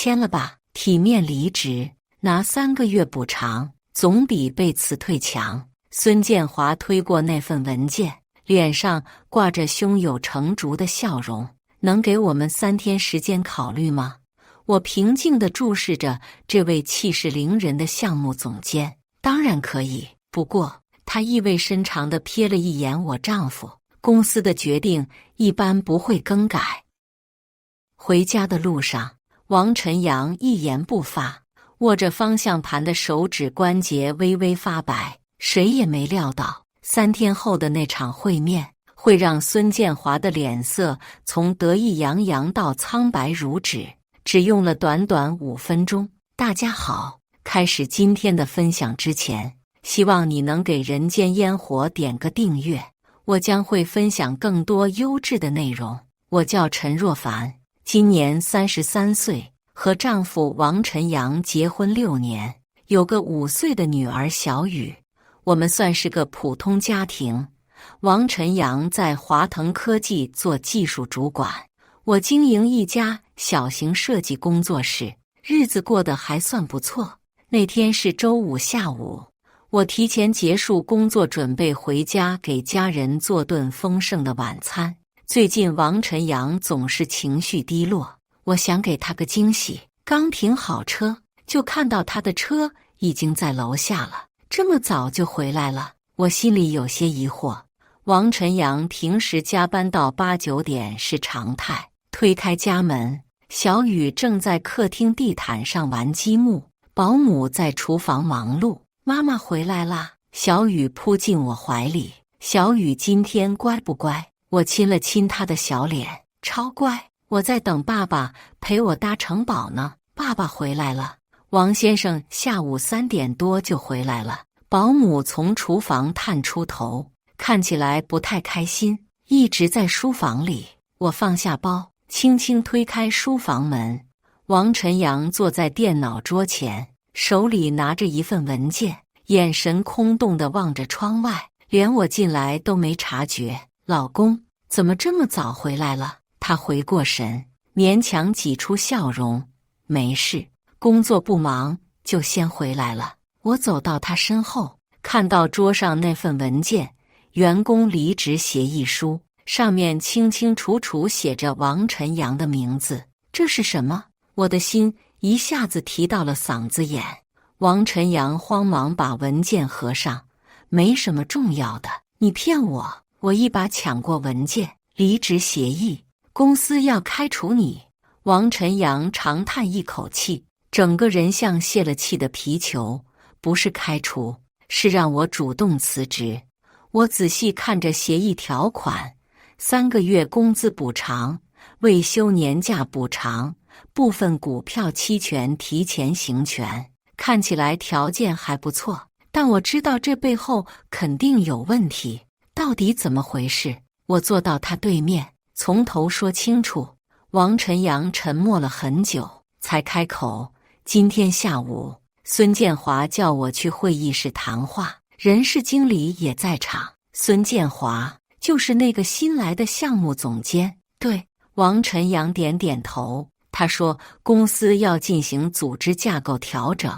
签了吧，体面离职，拿3个月补偿，总比被辞退强。孙建华推过那份文件，脸上挂着胸有成竹的笑容。能给我们3天时间考虑吗？我平静地注视着这位气势凌人的项目总监。当然可以，不过他意味深长地瞥了一眼我丈夫，公司的决定一般不会更改。回家的路上，王晨阳一言不发，握着方向盘的手指关节微微发白。谁也没料到，3天后的那场会面会让孙建华的脸色从得意洋洋到苍白如纸，只用了短短5分钟。大家好，开始今天的分享之前，希望你能给人间烟火点个订阅，我将会分享更多优质的内容。我叫陈若凡，今年33岁，和丈夫王晨阳结婚6年，有个5岁的女儿小雨。我们算是个普通家庭。王晨阳在华腾科技做技术主管，我经营一家小型设计工作室，日子过得还算不错。那天是周5下午，我提前结束工作，准备回家给家人做顿丰盛的晚餐。最近王晨阳总是情绪低落，我想给他个惊喜。刚停好车，就看到他的车已经在楼下了。这么早就回来了，我心里有些疑惑。王晨阳平时加班到8、9点是常态。推开家门，小雨正在客厅地毯上玩积木，保姆在厨房忙碌。妈妈回来啦！小雨扑进我怀里。小雨今天乖不乖？我亲了亲她的小脸，超乖。我在等爸爸陪我搭城堡呢。爸爸回来了。王先生下午3点多就回来了。保姆从厨房探出头，看起来不太开心，一直在书房里。我放下包，轻轻推开书房门。王晨阳坐在电脑桌前，手里拿着一份文件，眼神空洞地望着窗外，连我进来都没察觉。老公，怎么这么早回来了？他回过神，勉强挤出笑容。没事，工作不忙，就先回来了。我走到他身后，看到桌上那份文件，员工离职协议书，上面清清楚楚写着王晨阳的名字。这是什么？我的心一下子提到了嗓子眼。王晨阳慌忙把文件合上，没什么重要的，你骗我！我一把抢过文件，离职协议，公司要开除你。王晨阳长叹一口气，整个人像泄了气的皮球。不是开除，是让我主动辞职。我仔细看着协议条款，3个月工资补偿，未休年假补偿，部分股票期权提前行权，看起来条件还不错，但我知道这背后肯定有问题。到底怎么回事？我坐到他对面，从头说清楚。王晨阳沉默了很久，才开口：今天下午孙建华叫我去会议室谈话，人事经理也在场。孙建华就是那个新来的项目总监。对，王晨阳点点头。他说公司要进行组织架构调整，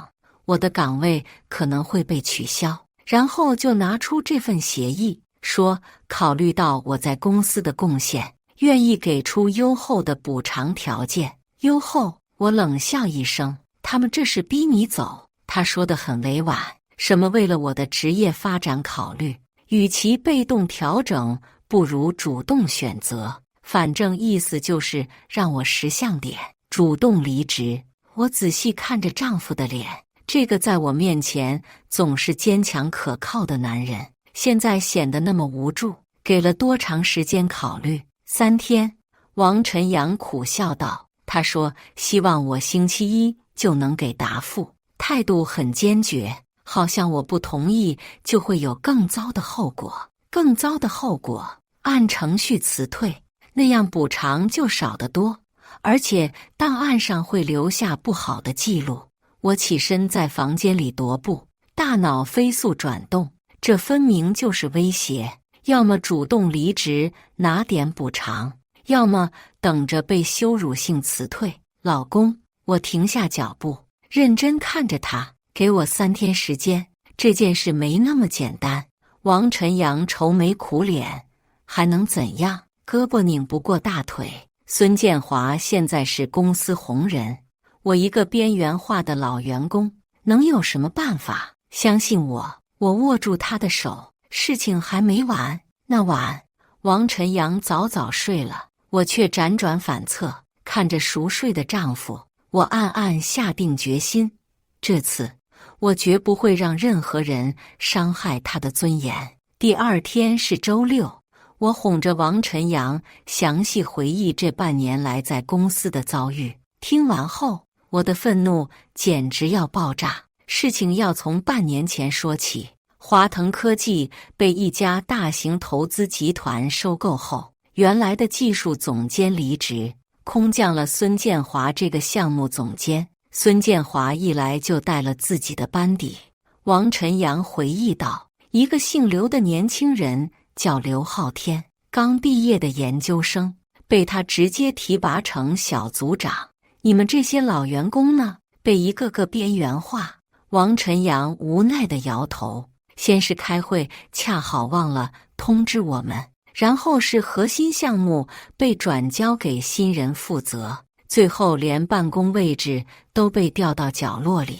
我的岗位可能会被取消。然后就拿出这份协议，说考虑到我在公司的贡献，愿意给出优厚的补偿条件。优厚？我冷笑一声。他们这是逼你走。他说得很委婉，什么为了我的职业发展考虑，与其被动调整，不如主动选择。反正意思就是让我识相点，主动离职。我仔细看着丈夫的脸，这个在我面前总是坚强可靠的男人，现在显得那么无助。给了多长时间考虑？3天。王晨阳苦笑道。他说希望我星期1就能给答复，态度很坚决，好像我不同意就会有更糟的后果。更糟的后果？按程序辞退，那样补偿就少得多，而且档案上会留下不好的记录。我起身在房间里踱步，大脑飞速转动，这分明就是威胁，要么主动离职拿点补偿，要么等着被羞辱性辞退。老公，我停下脚步，认真看着他。给我3天时间，这件事没那么简单。王晨阳愁眉苦脸，还能怎样？胳膊拧不过大腿。孙建华现在是公司红人，我一个边缘化的老员工，能有什么办法？相信我。我握住他的手，事情还没完。那晚，王晨阳早早睡了，我却辗转反侧，看着熟睡的丈夫，我暗暗下定决心，这次我绝不会让任何人伤害他的尊严。第2天是周六，我哄着王晨阳详细回忆这半年来在公司的遭遇。听完后，我的愤怒简直要爆炸。事情要从半年前说起。华腾科技被一家大型投资集团收购后，原来的技术总监离职，空降了孙建华这个项目总监。孙建华一来就带了自己的班底。王晨阳回忆道，一个姓刘的年轻人叫刘昊天，刚毕业的研究生，被他直接提拔成小组长。你们这些老员工呢，被一个个边缘化。王晨阳无奈地摇头。先是开会，恰好忘了通知我们，然后是核心项目被转交给新人负责，最后连办公位置都被调到角落里。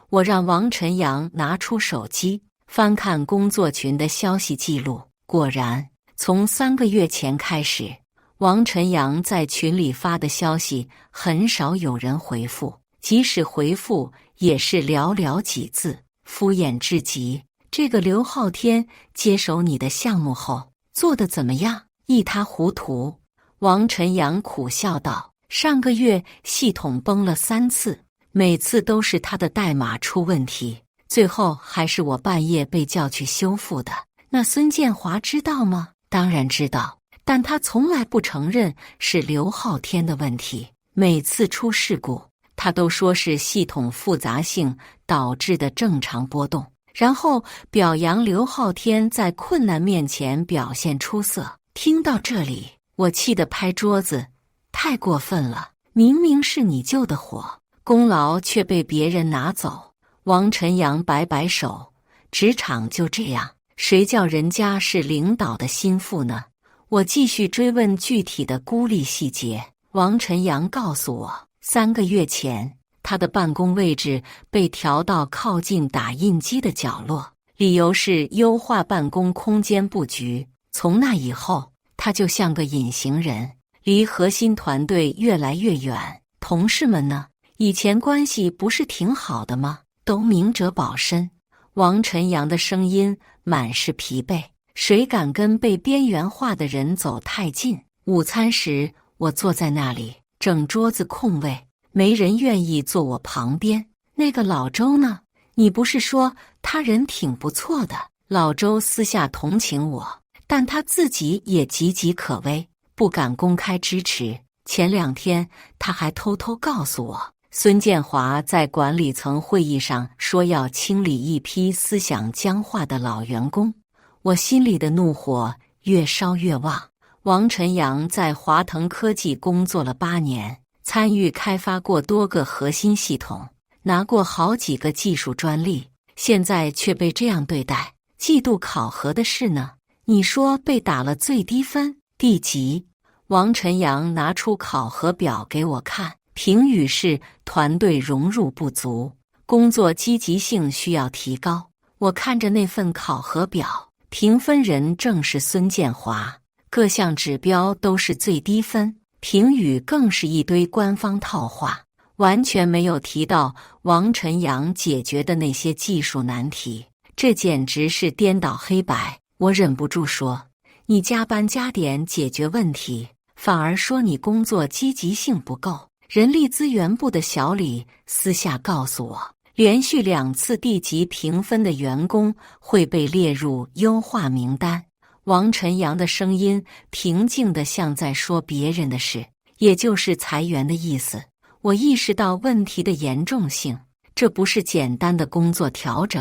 我让王晨阳拿出手机，翻看工作群的消息记录，果然，从3个月前开始，王晨阳在群里发的消息很少有人回复，即使回复也是寥寥几字，敷衍至极。这个刘昊天接手你的项目后，做得怎么样？一塌糊涂。王晨阳苦笑道，上个月系统崩了3次，每次都是他的代码出问题，最后还是我半夜被叫去修复的。那孙建华知道吗？当然知道，但他从来不承认是刘昊天的问题，每次出事故，他都说是系统复杂性导致的正常波动。然后表扬刘昊天在困难面前表现出色。听到这里，我气得拍桌子，太过分了！明明是你救的火，功劳却被别人拿走。王晨阳摆摆手，职场就这样，谁叫人家是领导的心腹呢？我继续追问具体的孤立细节。王晨阳告诉我，3个月前，他的办公位置被调到靠近打印机的角落，理由是优化办公空间布局。从那以后，他就像个隐形人，离核心团队越来越远。同事们呢？以前关系不是挺好的吗？都明哲保身。王晨阳的声音满是疲惫。谁敢跟被边缘化的人走太近？午餐时，我坐在那里，整桌子空位。没人愿意坐我旁边。那个老周呢？你不是说他人挺不错的？老周私下同情我，但他自己也岌岌可危，不敢公开支持。前2天他还偷偷告诉我，孙建华在管理层会议上说要清理一批思想僵化的老员工。我心里的怒火越烧越旺。王晨阳在华腾科技工作了8年。参与开发过多个核心系统，拿过好几个技术专利，现在却被这样对待。季度考核的事呢？你说被打了最低分，D级。王晨阳拿出考核表给我看，评语是团队融入不足，工作积极性需要提高。我看着那份考核表，评分人正是孙建华，各项指标都是最低分。评语更是一堆官方套话，完全没有提到王晨阳解决的那些技术难题，这简直是颠倒黑白。我忍不住说，你加班加点解决问题，反而说你工作积极性不够。人力资源部的小李私下告诉我，连续2次D级评分的员工会被列入优化名单。王晨阳的声音平静得像在说别人的事，也就是裁员的意思。我意识到问题的严重性，这不是简单的工作调整，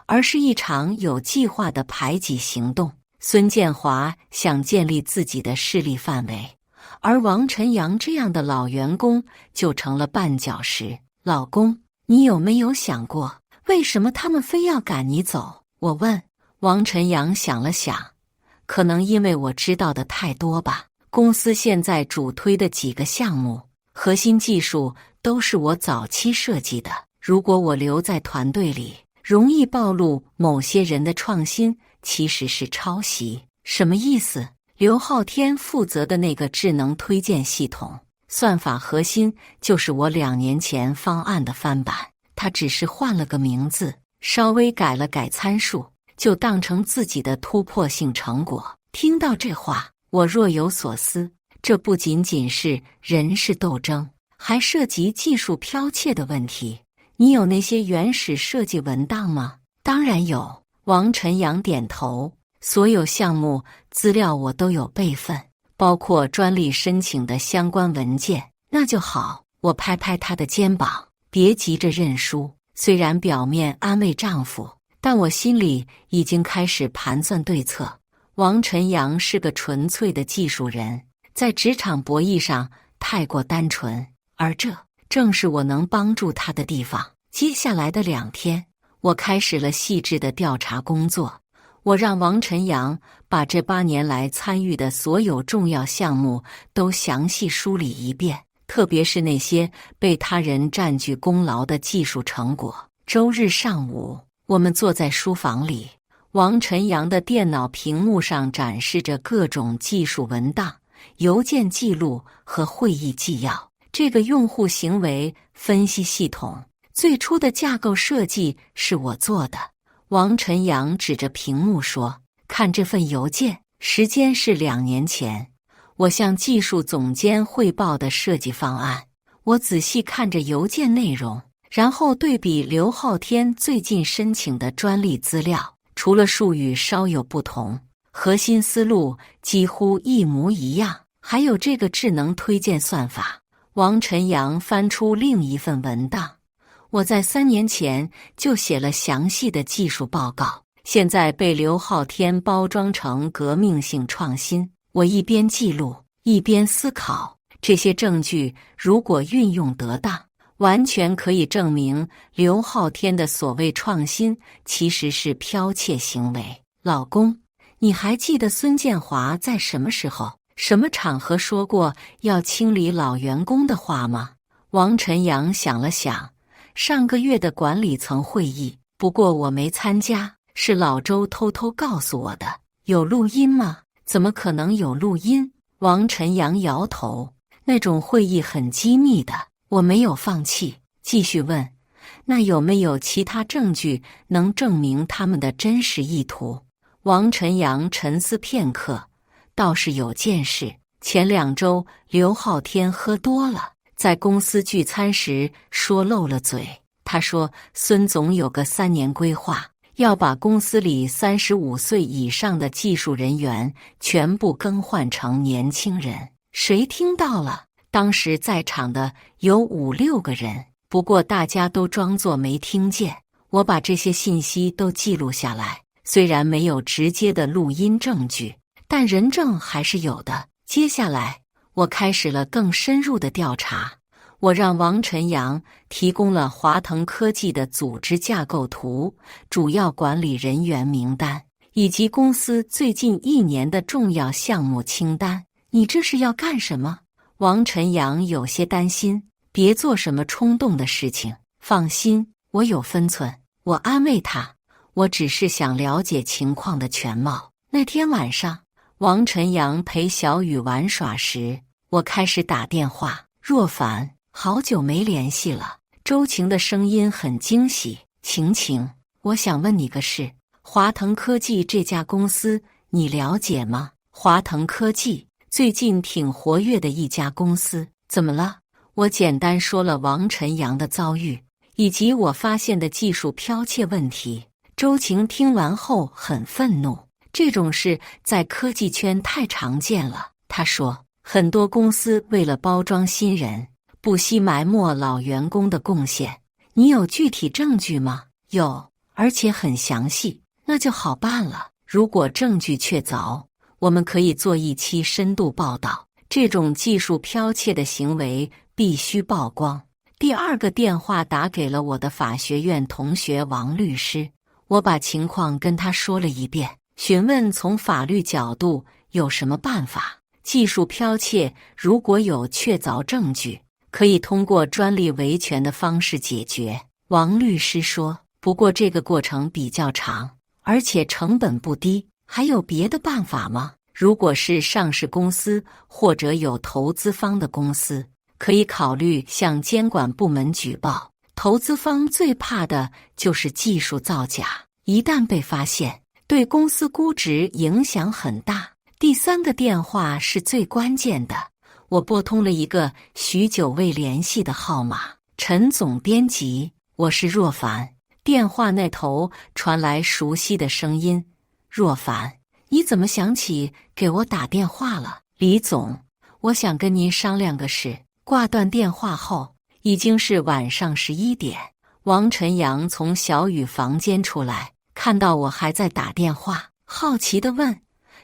而是一场有计划的排挤行动。孙建华想建立自己的势力范围，而王晨阳这样的老员工就成了绊脚石。老公，你有没有想过，为什么他们非要赶你走？我问。王晨阳想了想，可能因为我知道的太多吧。公司现在主推的几个项目，核心技术都是我早期设计的。如果我留在团队里，容易暴露某些人的创新其实是抄袭。什么意思？刘昊天负责的那个智能推荐系统，算法核心就是我2年前方案的翻版，他只是换了个名字，稍微改了改参数，就当成自己的突破性成果。听到这话，我若有所思。这不仅仅是人事斗争，还涉及技术剽窃的问题。你有那些原始设计文档吗？当然有。王晨阳点头，所有项目资料我都有备份，包括专利申请的相关文件。那就好。我拍拍他的肩膀，别急着认输。虽然表面安慰丈夫，但我心里已经开始盘算对策。王晨阳是个纯粹的技术人，在职场博弈上太过单纯，而这正是我能帮助他的地方。接下来的2天，我开始了细致的调查工作。我让王晨阳把这8年来参与的所有重要项目都详细梳理一遍，特别是那些被他人占据功劳的技术成果。周日上午，我们坐在书房里，王晨阳的电脑屏幕上展示着各种技术文档、邮件记录和会议纪要。这个用户行为分析系统最初的架构设计是我做的。王晨阳指着屏幕说：“看这份邮件，时间是2年前，我向技术总监汇报的设计方案。”我仔细看着邮件内容，然后对比刘昊天最近申请的专利资料，除了术语稍有不同，核心思路几乎一模一样。还有这个智能推荐算法。王晨阳翻出另一份文档，我在3年前就写了详细的技术报告，现在被刘昊天包装成革命性创新。我一边记录，一边思考，这些证据如果运用得当，完全可以证明刘昊天的所谓创新其实是剽窃行为。老公，你还记得孙建华在什么时候、什么场合说过要清理老员工的话吗？王晨阳想了想，上个月的管理层会议，不过我没参加，是老周偷偷告诉我的。有录音吗？怎么可能有录音？王晨阳摇头，那种会议很机密的。我没有放弃，继续问，那有没有其他证据能证明他们的真实意图？王晨阳沉思片刻，倒是有件事，前2周刘昊天喝多了，在公司聚餐时说漏了嘴。他说孙总有个3年规划，要把公司里35岁以上的技术人员全部更换成年轻人。谁听到了？当时在场的有5、6个人，不过大家都装作没听见。我把这些信息都记录下来，虽然没有直接的录音证据，但人证还是有的。接下来，我开始了更深入的调查。我让王晨阳提供了华腾科技的组织架构图、主要管理人员名单，以及公司最近1年的重要项目清单。你这是要干什么？王晨阳有些担心，别做什么冲动的事情。放心，我有分寸。我安慰他，我只是想了解情况的全貌。那天晚上，王晨阳陪小雨玩耍时，我开始打电话。若凡，好久没联系了。周晴的声音很惊喜。晴晴，我想问你个事，华腾科技这家公司你了解吗？华腾科技最近挺活跃的一家公司，怎么了？我简单说了王晨阳的遭遇，以及我发现的技术剽窃问题。周晴听完后很愤怒，这种事在科技圈太常见了。他说，很多公司为了包装新人，不惜埋没老员工的贡献。你有具体证据吗？有，而且很详细。那就好办了。如果证据确凿，我们可以做一期深度报道，这种技术剽窃的行为必须曝光。第二个电话打给了我的法学院同学王律师，我把情况跟他说了一遍，询问从法律角度有什么办法。技术剽窃如果有确凿证据，可以通过专利维权的方式解决。王律师说，不过这个过程比较长，而且成本不低，还有别的办法吗？如果是上市公司或者有投资方的公司，可以考虑向监管部门举报。投资方最怕的就是技术造假，一旦被发现，对公司估值影响很大。第三个电话是最关键的，我拨通了一个许久未联系的号码。陈总编辑，我是若凡。电话那头传来熟悉的声音，若凡，你怎么想起给我打电话了？李总，我想跟您商量个事。挂断电话后，已经是晚上11点。王晨阳从小雨房间出来，看到我还在打电话，好奇地问，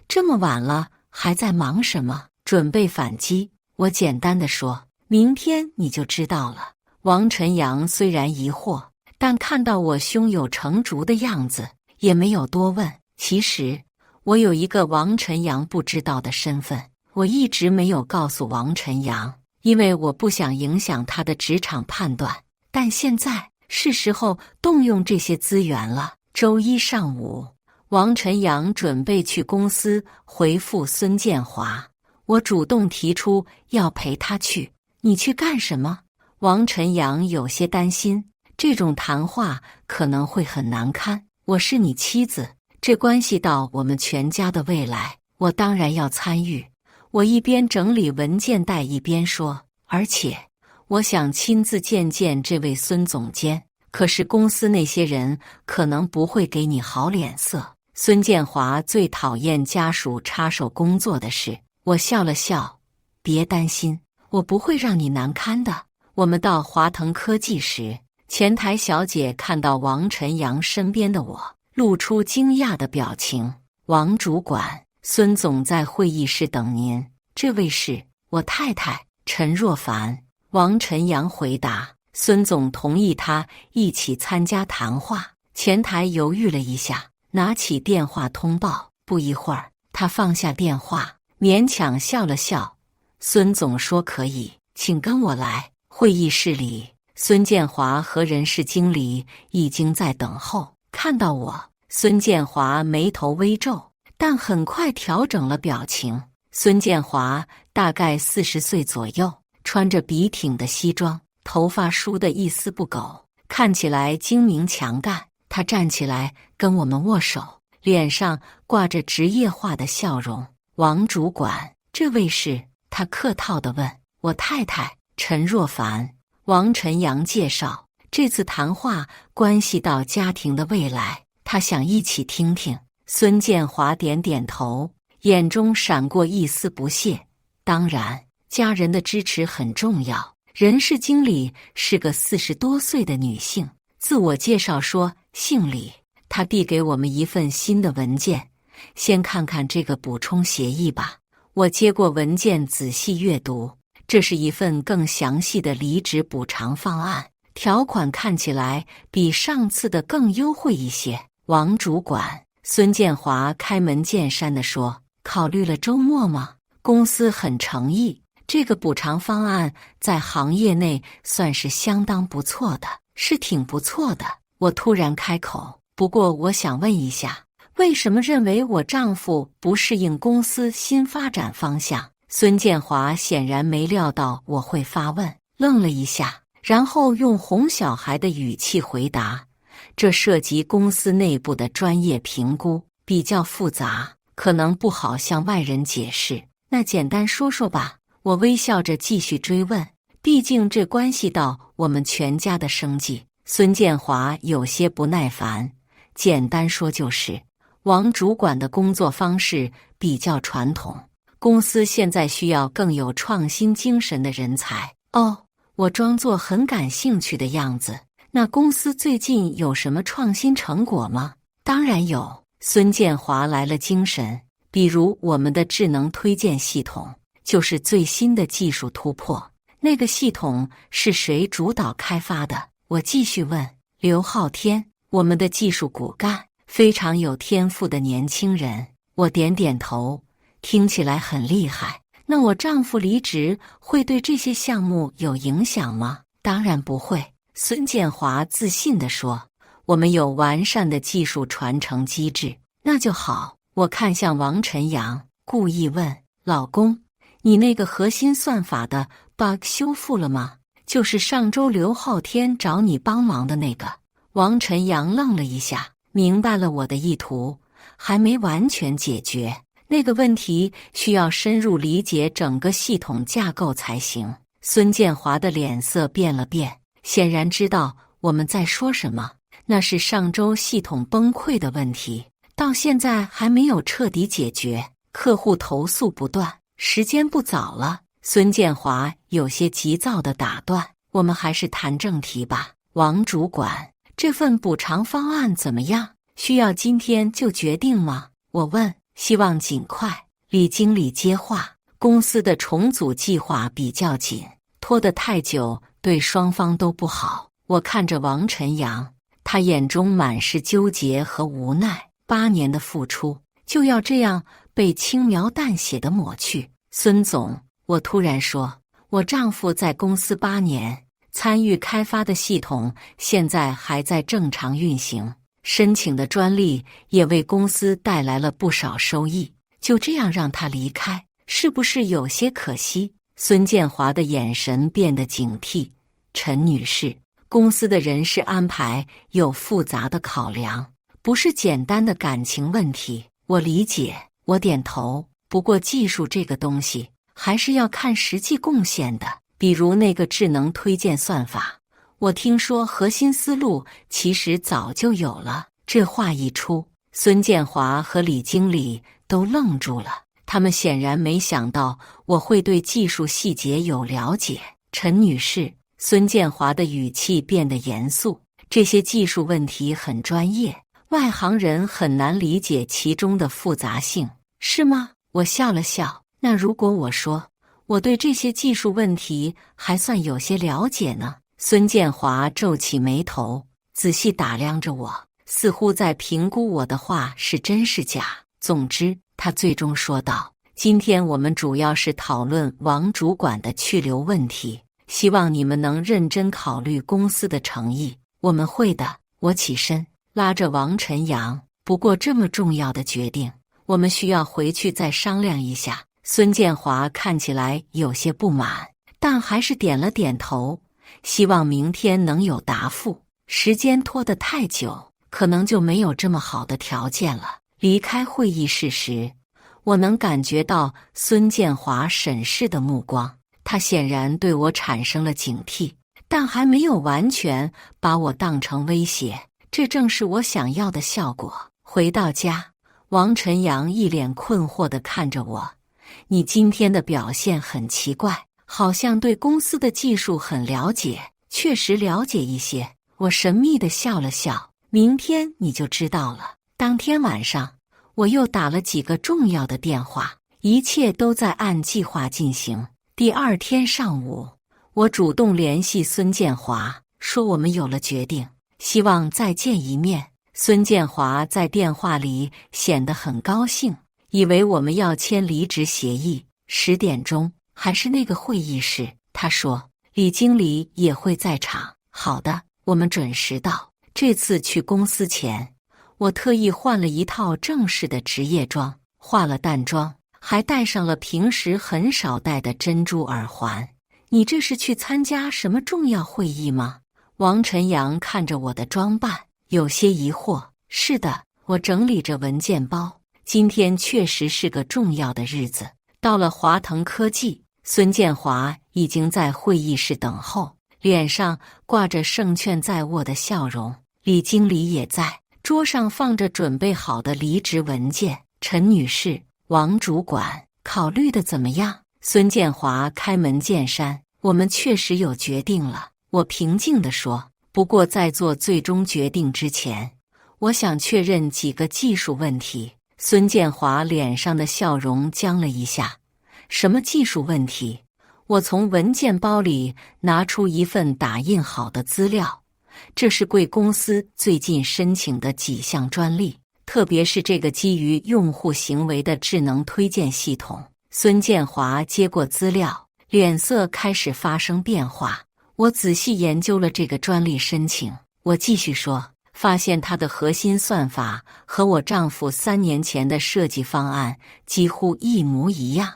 这么晚了，还在忙什么？准备反击。我简单地说，明天你就知道了。王晨阳虽然疑惑，但看到我胸有成竹的样子，也没有多问。其实，我有一个王晨阳不知道的身份，我一直没有告诉王晨阳，因为我不想影响他的职场判断。但现在是时候动用这些资源了。周一上午，王晨阳准备去公司回复孙建华，我主动提出要陪他去。你去干什么？王晨阳有些担心，这种谈话可能会很难堪。我是你妻子，这关系到我们全家的未来，我当然要参与。我一边整理文件袋一边说，而且我想亲自见见这位孙总监，可是公司那些人可能不会给你好脸色。孙建华最讨厌家属插手工作的事。我笑了笑，别担心，我不会让你难堪的。我们到华腾科技时，前台小姐看到王晨阳身边的我，露出惊讶的表情。王主管，孙总在会议室等您，这位是我太太陈若凡。王晨阳回答，孙总同意他一起参加谈话。前台犹豫了一下，拿起电话通报。不一会儿，他放下电话，勉强笑了笑。孙总说可以，请跟我来。会议室里，孙建华和人事经理已经在等候。看到我，孙建华眉头微皱，但很快调整了表情。孙建华大概40岁左右，穿着笔挺的西装，头发梳得一丝不苟，看起来精明强干。他站起来跟我们握手，脸上挂着职业化的笑容。王主管，这位是？他客套地问。我太太陈若凡。王晨阳介绍，这次谈话关系到家庭的未来，他想一起听听。孙建华点点头，眼中闪过一丝不屑。当然，家人的支持很重要。人事经理是个40多岁的女性，自我介绍说姓李。她递给我们一份新的文件，先看看这个补充协议吧。我接过文件仔细阅读，这是一份更详细的离职补偿方案，条款看起来比上次的更优惠一些。王主管，孙建华开门见山地说，考虑了周末吗？公司很诚意，这个补偿方案在行业内算是相当不错的，是挺不错的。我突然开口，不过我想问一下，为什么认为我丈夫不适应公司新发展方向？孙建华显然没料到我会发问，愣了一下，然后用哄小孩的语气回答，这涉及公司内部的专业评估，比较复杂，可能不好向外人解释。那简单说说吧。我微笑着继续追问，毕竟这关系到我们全家的生计。孙建华有些不耐烦，简单说就是，王主管的工作方式比较传统，公司现在需要更有创新精神的人才。哦，我装作很感兴趣的样子。那公司最近有什么创新成果吗？当然有。孙建华来了精神，比如我们的智能推荐系统，就是最新的技术突破。那个系统是谁主导开发的？我继续问。刘昊天，我们的技术骨干，非常有天赋的年轻人。我点点头，听起来很厉害。那我丈夫离职会对这些项目有影响吗？当然不会。孙建华自信地说，我们有完善的技术传承机制。那就好。我看向王晨阳，故意问，老公，你那个核心算法的 bug 修复了吗？就是上周刘昊天找你帮忙的那个。王晨阳愣了一下，明白了我的意图，还没完全解决。那个问题需要深入理解整个系统架构才行。孙建华的脸色变了变，显然知道我们在说什么。那是上周系统崩溃的问题，到现在还没有彻底解决，客户投诉不断，时间不早了。孙建华有些急躁地打断，我们还是谈正题吧。王主管，这份补偿方案怎么样？需要今天就决定吗？我问。希望尽快。李经理接话，公司的重组计划比较紧，拖得太久对双方都不好。我看着王晨阳，他眼中满是纠结和无奈，8年的付出就要这样被轻描淡写地抹去。孙总，我突然说，我丈夫在公司8年，参与开发的系统现在还在正常运行，申请的专利也为公司带来了不少收益，就这样让他离开，是不是有些可惜？孙建华的眼神变得警惕。陈女士，公司的人事安排有复杂的考量，不是简单的感情问题。我理解。我点头。不过技术这个东西还是要看实际贡献的，比如那个智能推荐算法，我听说核心思路其实早就有了。这话一出，孙建华和李经理都愣住了，他们显然没想到我会对技术细节有了解。陈女士，孙建华的语气变得严肃，这些技术问题很专业，外行人很难理解其中的复杂性，是吗？我笑了笑。那如果我说我对这些技术问题还算有些了解呢？孙建华皱起眉头，仔细打量着我，似乎在评估我的话是真是假。总之，他最终说道，今天我们主要是讨论王主管的去留问题，希望你们能认真考虑公司的诚意。我们会的。我起身拉着王晨阳，不过这么重要的决定，我们需要回去再商量一下。孙建华看起来有些不满，但还是点了点头，希望明天能有答复。时间拖得太久，可能就没有这么好的条件了。离开会议室时，我能感觉到孙建华审视的目光，他显然对我产生了警惕，但还没有完全把我当成威胁，这正是我想要的效果。回到家，王晨阳一脸困惑地看着我，你今天的表现很奇怪，好像对公司的技术很了解。确实了解一些。我神秘地笑了笑，明天你就知道了。当天晚上，我又打了几个重要的电话，一切都在按计划进行。第二天上午，我主动联系孙建华，说我们有了决定，希望再见一面。孙建华在电话里显得很高兴，以为我们要签离职协议。10点钟，还是那个会议室，他说李经理也会在场。好的，我们准时到。这次去公司前，我特意换了一套正式的职业装，化了淡妆，还戴上了平时很少戴的珍珠耳环。你这是去参加什么重要会议吗？王晨阳看着我的装扮，有些疑惑。是的，我整理着文件包，今天确实是个重要的日子。到了华腾科技，孙建华已经在会议室等候，脸上挂着胜券在握的笑容。李经理也在，桌上放着准备好的离职文件。陈女士，王主管，考虑的怎么样？孙建华开门见山，我们确实有决定了。我平静地说，不过在做最终决定之前，我想确认几个技术问题。孙建华脸上的笑容僵了一下，什么技术问题？我从文件包里拿出一份打印好的资料，这是贵公司最近申请的几项专利，特别是这个基于用户行为的智能推荐系统。孙建华接过资料，脸色开始发生变化。我仔细研究了这个专利申请，我继续说，发现它的核心算法和我丈夫3年前的设计方案几乎一模一样。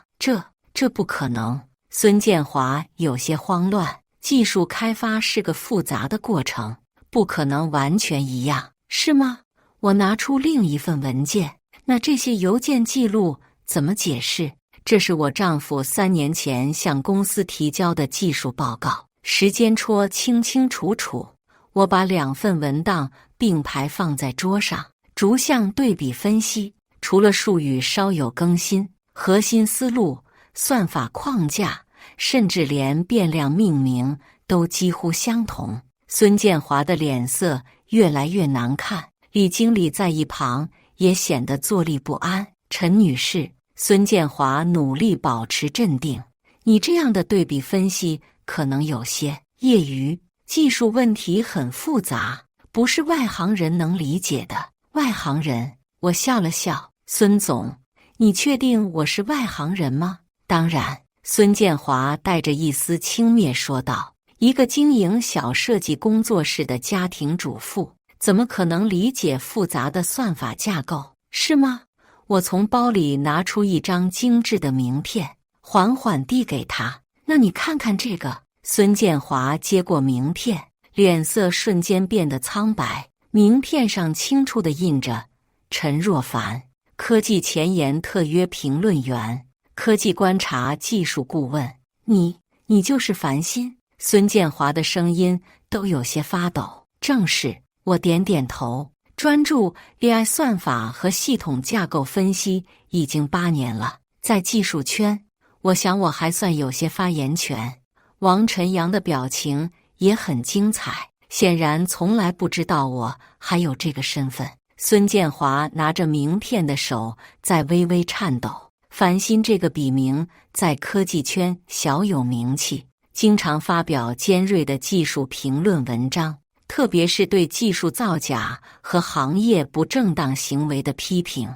这不可能。孙建华有些慌乱，技术开发是个复杂的过程，不可能完全一样，是吗？我拿出另一份文件，那这些邮件记录怎么解释？这是我丈夫3年前向公司提交的技术报告，时间戳清清楚楚。我把2份文档并排放在桌上，逐项对比分析，除了术语稍有更新，核心思路、算法框架，甚至连变量命名都几乎相同。孙建华的脸色越来越难看，李经理在一旁也显得坐立不安。陈女士，孙建华努力保持镇定，你这样的对比分析可能有些业余，技术问题很复杂，不是外行人能理解的。外行人？我笑了笑，孙总，你确定我是外行人吗？当然，孙建华带着一丝轻蔑说道，一个经营小设计工作室的家庭主妇，怎么可能理解复杂的算法架构，是吗？我从包里拿出一张精致的名片，缓缓递给他。那你看看这个。孙建华接过名片，脸色瞬间变得苍白。名片上清楚地印着陈若凡，科技前沿特约评论员，科技观察技术顾问。你就是樊鑫？孙建华的声音都有些发抖。正是。我点点头。专注 AI 算法和系统架构分析已经8年了，在技术圈，我想我还算有些发言权。王晨阳的表情也很精彩，显然从来不知道我还有这个身份。孙建华拿着名片的手在微微颤抖。樊鑫这个笔名在科技圈小有名气，经常发表尖锐的技术评论文章，特别是对技术造假和行业不正当行为的批评。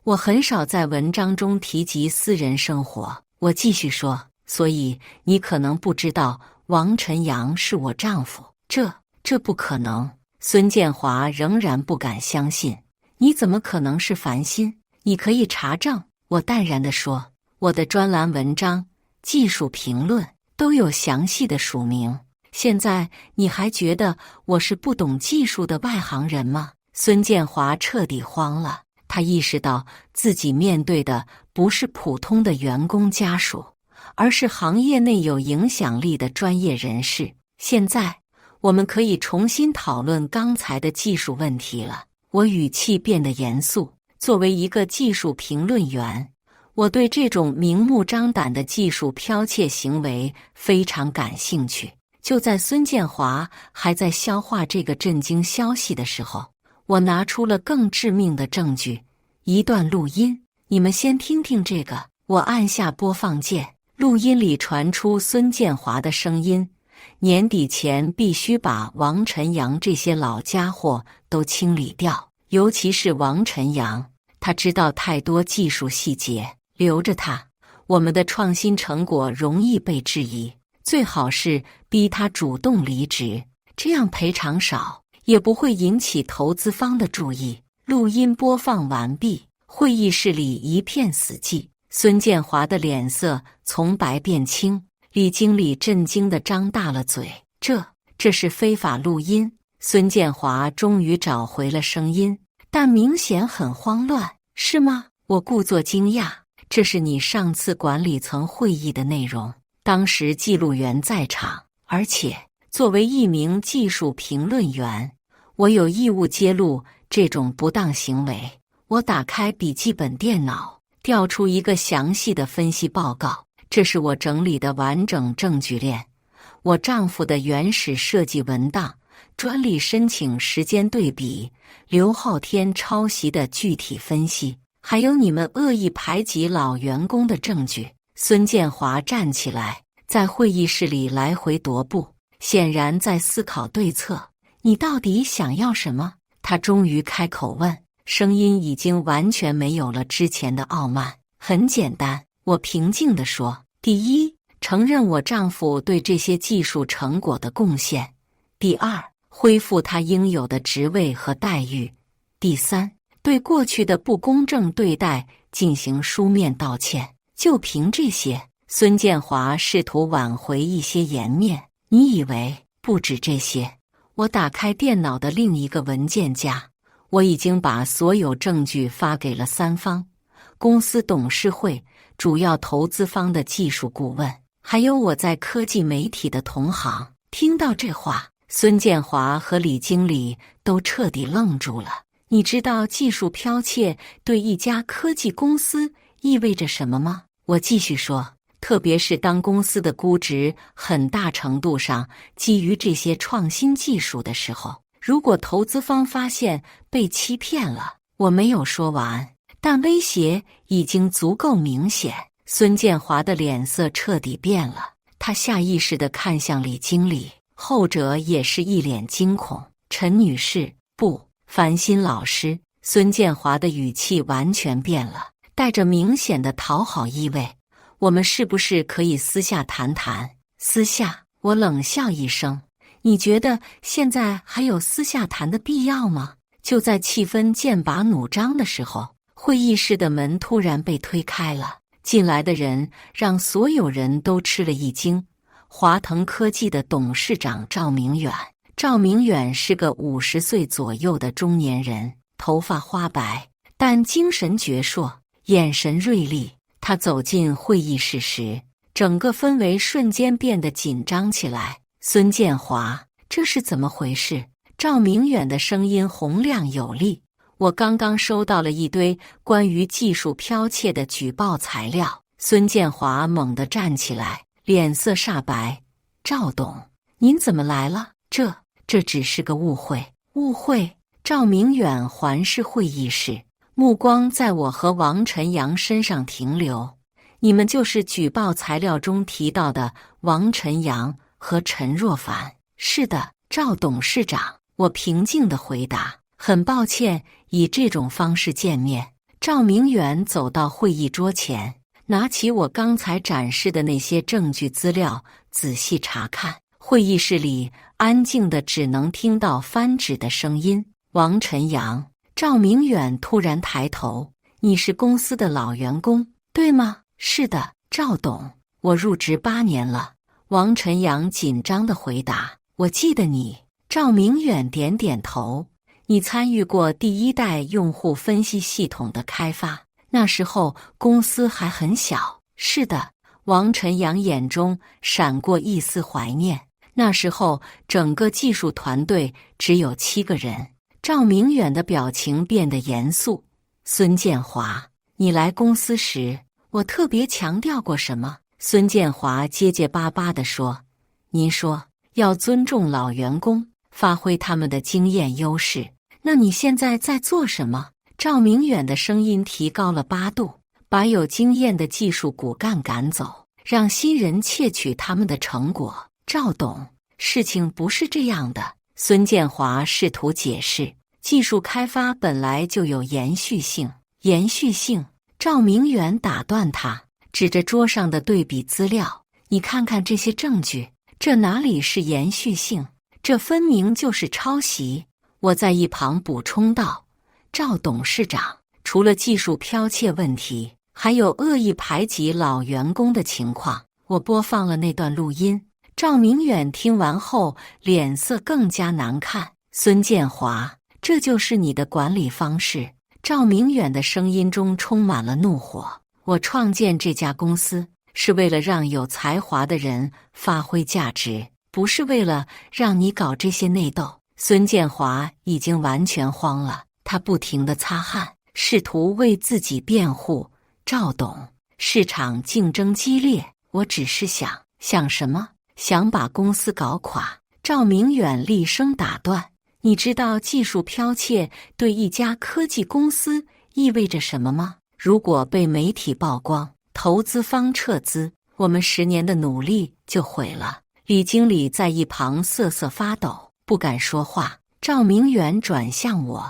我很少在文章中提及私人生活。我继续说，所以你可能不知道王晨阳是我丈夫。这不可能。孙建华仍然不敢相信。你怎么可能是樊鑫？你可以查证。我淡然地说，我的专栏文章、技术评论都有详细的署名。现在你还觉得我是不懂技术的外行人吗？孙建华彻底慌了，他意识到自己面对的不是普通的员工家属，而是行业内有影响力的专业人士。现在，我们可以重新讨论刚才的技术问题了。我语气变得严肃。作为一个技术评论员，我对这种明目张胆的技术剽窃行为非常感兴趣。就在孙建华还在消化这个震惊消息的时候，我拿出了更致命的证据，一段录音。你们先听听这个。我按下播放键，录音里传出孙建华的声音：年底前必须把王晨阳这些老家伙都清理掉，尤其是王晨阳，他知道太多技术细节，留着他，我们的创新成果容易被质疑。最好是逼他主动离职，这样赔偿少，也不会引起投资方的注意。录音播放完毕，会议室里一片死寂。孙建华的脸色从白变青，李经理震惊地张大了嘴。这是非法录音。孙建华终于找回了声音，但明显很慌乱。是吗？我故作惊讶。这是你上次管理层会议的内容。当时记录员在场，而且作为一名技术评论员，我有义务揭露这种不当行为。我打开笔记本电脑，调出一个详细的分析报告。这是我整理的完整证据链，我丈夫的原始设计文档、专利申请时间对比、刘昊天抄袭的具体分析，还有你们恶意排挤老员工的证据。孙建华站起来，在会议室里来回踱步，显然在思考对策。你到底想要什么？他终于开口问，声音已经完全没有了之前的傲慢。很简单，我平静地说。第一，承认我丈夫对这些技术成果的贡献。第二，恢复他应有的职位和待遇。第三，对过去的不公正对待进行书面道歉。就凭这些，孙建华试图挽回一些颜面。你以为不止这些？我打开电脑的另一个文件夹，我已经把所有证据发给了三方：公司董事会、主要投资方的技术顾问，还有我在科技媒体的同行。听到这话，孙建华和李经理都彻底愣住了。你知道技术剽窃对一家科技公司意味着什么吗？我继续说，特别是当公司的估值很大程度上基于这些创新技术的时候，如果投资方发现被欺骗了。我没有说完，但威胁已经足够明显。孙建华的脸色彻底变了，他下意识地看向李经理，后者也是一脸惊恐。陈女士，不，樊鑫老师。孙建华的语气完全变了，带着明显的讨好意味。我们是不是可以私下谈谈？私下？我冷笑一声。你觉得现在还有私下谈的必要吗？就在气氛剑拔弩张的时候，会议室的门突然被推开了。进来的人让所有人都吃了一惊。华腾科技的董事长赵明远。赵明远是个50岁左右的中年人，头发花白，但精神矍铄，眼神锐利。他走进会议室时，整个氛围瞬间变得紧张起来。孙建华，这是怎么回事？赵明远的声音洪亮有力。我刚刚收到了一堆关于技术剽窃的举报材料。孙建华猛地站起来，脸色煞白。赵董，您怎么来了？这只是个误会。误会？赵明远环视会议室，目光在我和王晨阳身上停留。你们就是举报材料中提到的王晨阳和陈若凡？是的，赵董事长。我平静地回答。很抱歉以这种方式见面。赵明远走到会议桌前，拿起我刚才展示的那些证据资料，仔细查看。会议室里安静的只能听到翻纸的声音。王晨阳，赵明远突然抬头，你是公司的老员工，对吗？是的，赵董，我入职8年了。王晨阳紧张地回答。我记得你。赵明远点点头。你参与过第1代用户分析系统的开发，那时候公司还很小。是的，王晨阳眼中闪过一丝怀念。那时候整个技术团队只有7个人。赵明远的表情变得严肃。孙建华，你来公司时，我特别强调过什么？孙建华结结巴巴地说，您说要尊重老员工，发挥他们的经验优势。那你现在在做什么？赵明远的声音提高了8度，把有经验的技术骨干赶走，让新人窃取他们的成果。赵董，事情不是这样的。孙建华试图解释，技术开发本来就有延续性。延续性？赵明远打断他，指着桌上的对比资料，你看看这些证据，这哪里是延续性？这分明就是抄袭。我在一旁补充道，赵董事长，除了技术剽窃问题，还有恶意排挤老员工的情况。我播放了那段录音。赵明远听完后脸色更加难看。孙建华，这就是你的管理方式？赵明远的声音中充满了怒火。我创建这家公司是为了让有才华的人发挥价值，不是为了让你搞这些内斗。孙建华已经完全慌了，他不停地擦汗，试图为自己辩护。赵董，市场竞争激烈，我只是想什么？想把公司搞垮。赵明远厉声打断，你知道技术剽窃对一家科技公司意味着什么吗？如果被媒体曝光，投资方撤资，我们10年的努力就毁了。李经理在一旁瑟瑟发抖，不敢说话。赵明远转向我：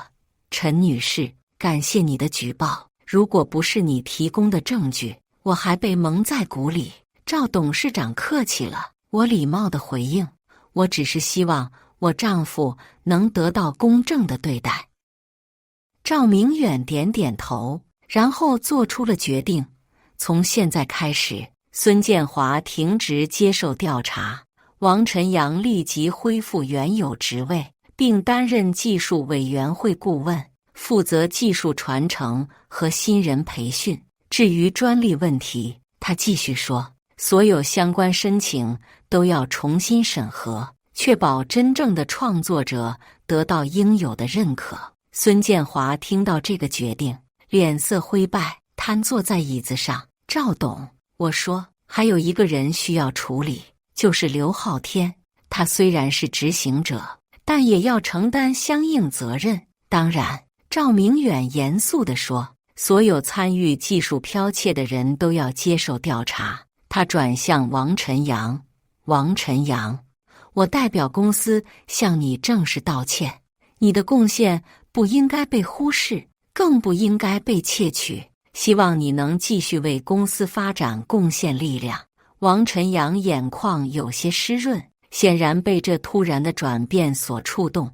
陈女士，感谢你的举报，如果不是你提供的证据，我还被蒙在鼓里。赵董事长客气了，我礼貌地回应，我只是希望我丈夫能得到公正的对待。赵明远点点头，然后做出了决定，从现在开始，孙建华停职接受调查，王晨阳立即恢复原有职位，并担任技术委员会顾问，负责技术传承和新人培训。至于专利问题，他继续说，所有相关申请都要重新审核，确保真正的创作者得到应有的认可。孙建华听到这个决定，脸色灰败，瘫坐在椅子上。赵董，我说，还有一个人需要处理，就是刘昊天。他虽然是执行者，但也要承担相应责任。当然，赵明远严肃地说，所有参与技术剽窃的人都要接受调查。他转向王晨阳：王晨阳，我代表公司向你正式道歉，你的贡献不应该被忽视，更不应该被窃取。希望你能继续为公司发展贡献力量。王晨阳眼眶有些湿润，显然被这突然的转变所触动。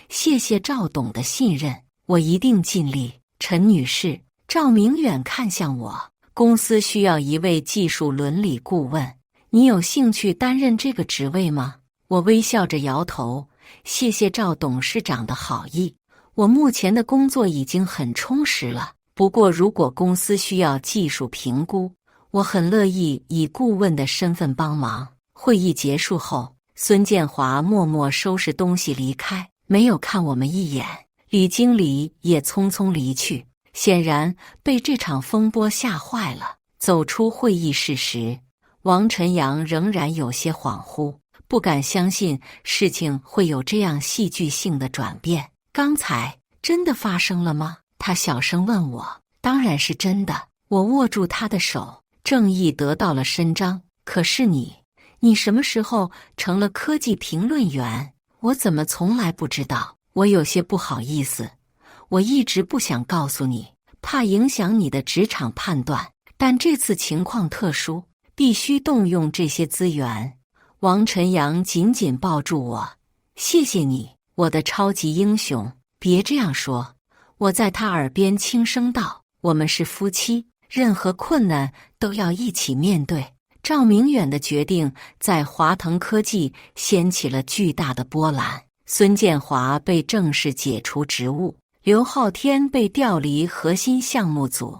谢谢赵董的信任，我一定尽力。陈女士，赵明远看向我，公司需要一位技术伦理顾问，你有兴趣担任这个职位吗？我微笑着摇头，谢谢赵董事长的好意，我目前的工作已经很充实了。不过如果公司需要技术评估，我很乐意以顾问的身份帮忙。会议结束后，孙建华默默收拾东西离开，没有看我们一眼。李经理也匆匆离去，显然被这场风波吓坏了。走出会议室时，王晨阳仍然有些恍惚，不敢相信事情会有这样戏剧性的转变。刚才真的发生了吗？他小声问我。当然是真的。我握住他的手。正义得到了伸张。可是你什么时候成了科技评论员？我怎么从来不知道？我有些不好意思，我一直不想告诉你，怕影响你的职场判断，但这次情况特殊，必须动用这些资源。王晨阳紧紧抱住我。谢谢你，我的超级英雄。别这样说。我在他耳边轻声道，我们是夫妻，任何困难都要一起面对。赵明远的决定在华腾科技掀起了巨大的波澜。孙建华被正式解除职务，刘昊天被调离核心项目组，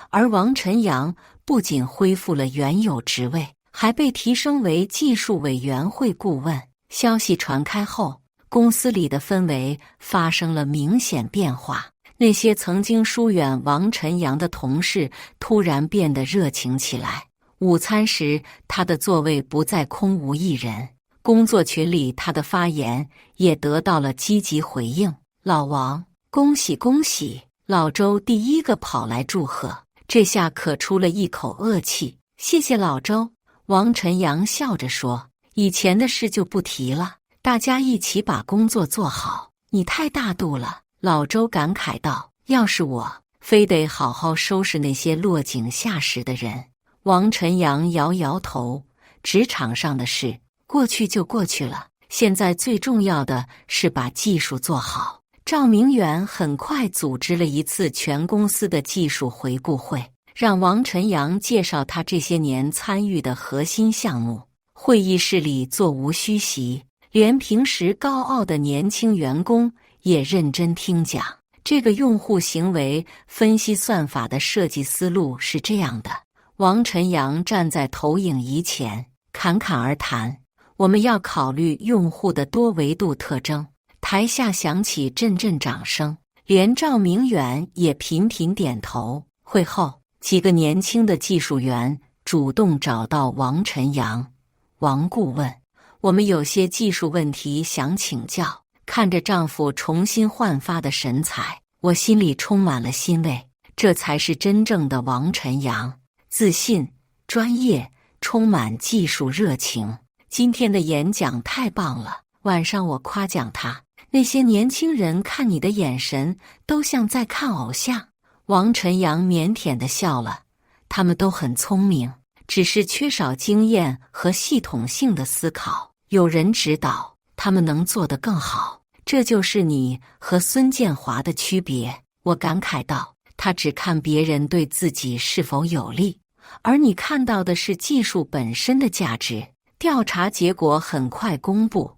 而王晨阳不仅恢复了原有职位，还被提升为技术委员会顾问。消息传开后，公司里的氛围发生了明显变化。那些曾经疏远王晨阳的同事突然变得热情起来。午餐时，他的座位不再空无一人。工作群里他的发言也得到了积极回应。老王，恭喜恭喜！老周第一个跑来祝贺，这下可出了一口恶气。谢谢老周。王晨阳笑着说，以前的事就不提了，大家一起把工作做好。你太大度了。老周感慨道，要是我，非得好好收拾那些落井下石的人。王晨阳摇摇头，职场上的事过去就过去了，现在最重要的是把技术做好。赵明远很快组织了一次全公司的技术回顾会，让王晨阳介绍他这些年参与的核心项目。会议室里座无虚席，连平时高傲的年轻员工也认真听讲。这个用户行为分析算法的设计思路是这样的。王晨阳站在投影仪前，侃侃而谈。我们要考虑用户的多维度特征。台下响起阵阵掌声，连赵明远也频频点头。会后，几个年轻的技术员主动找到王晨阳。王顾问，我们有些技术问题想请教。看着丈夫重新焕发的神采，我心里充满了欣慰。这才是真正的王晨阳。自信、专业，充满技术热情。今天的演讲太棒了，晚上我夸奖他。那些年轻人看你的眼神都像在看偶像。王晨阳腼腆地笑了，他们都很聪明，只是缺少经验和系统性的思考。有人指导，他们能做得更好。这就是你和孙建华的区别。我感慨道，他只看别人对自己是否有利，而你看到的是技术本身的价值。调查结果很快公布，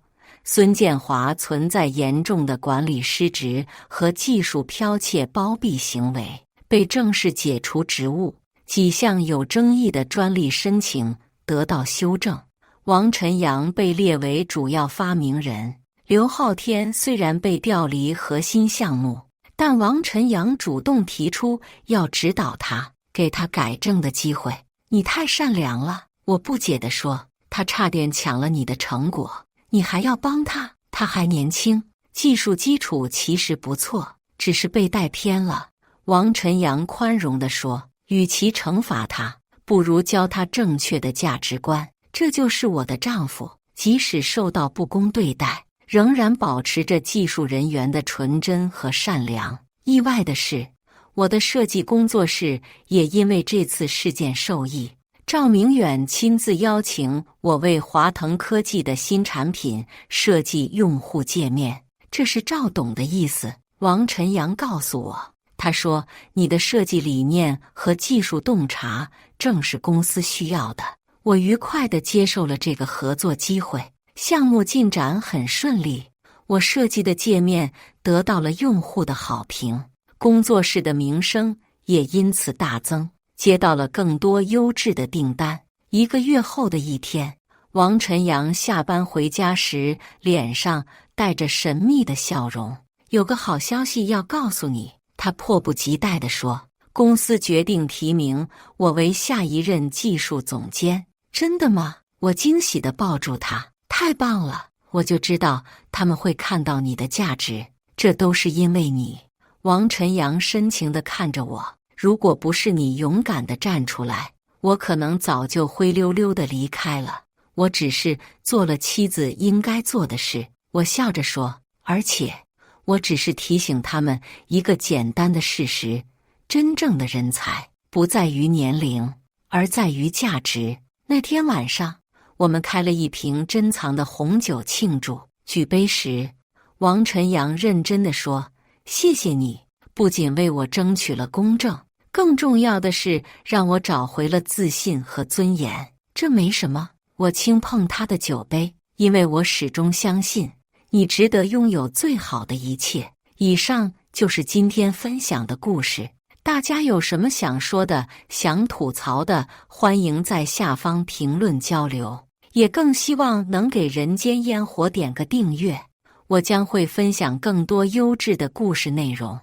孙建华存在严重的管理失职和技术剽窃包庇行为，被正式解除职务。几项有争议的专利申请得到修正。王晨阳被列为主要发明人。刘昊天虽然被调离核心项目，但王晨阳主动提出要指导他，给他改正的机会。你太善良了，我不解地说，他差点抢了你的成果，你还要帮他？他还年轻，技术基础其实不错，只是被带偏了。王晨阳宽容地说，与其惩罚他，不如教他正确的价值观。这就是我的丈夫，即使受到不公对待，仍然保持着技术人员的纯真和善良。意外的是，我的设计工作室也因为这次事件受益。赵明远亲自邀请我为华腾科技的新产品设计用户界面，这是赵董的意思。王晨阳告诉我，他说你的设计理念和技术洞察正是公司需要的。我愉快地接受了这个合作机会，项目进展很顺利，我设计的界面得到了用户的好评，工作室的名声也因此大增，接到了更多优质的订单。1个月后的一天，王晨阳下班回家时，脸上带着神秘的笑容。有个好消息要告诉你，他迫不及待地说，公司决定提名我为下一任技术总监。真的吗？我惊喜地抱住他，太棒了！我就知道他们会看到你的价值，这都是因为你。王晨阳深情地看着我，如果不是你勇敢地站出来，我可能早就灰溜溜地离开了。我只是做了妻子应该做的事。我笑着说，而且我只是提醒他们一个简单的事实，真正的人才不在于年龄，而在于价值。那天晚上，我们开了一瓶珍藏的红酒庆祝。举杯时，王晨阳认真地说，谢谢你，不仅为我争取了公正，更重要的是让我找回了自信和尊严。这没什么。我轻碰他的酒杯，因为我始终相信你值得拥有最好的一切。以上就是今天分享的故事。大家有什么想说的、想吐槽的，欢迎在下方评论交流。也更希望能给人间烟火点个订阅，我将会分享更多优质的故事内容。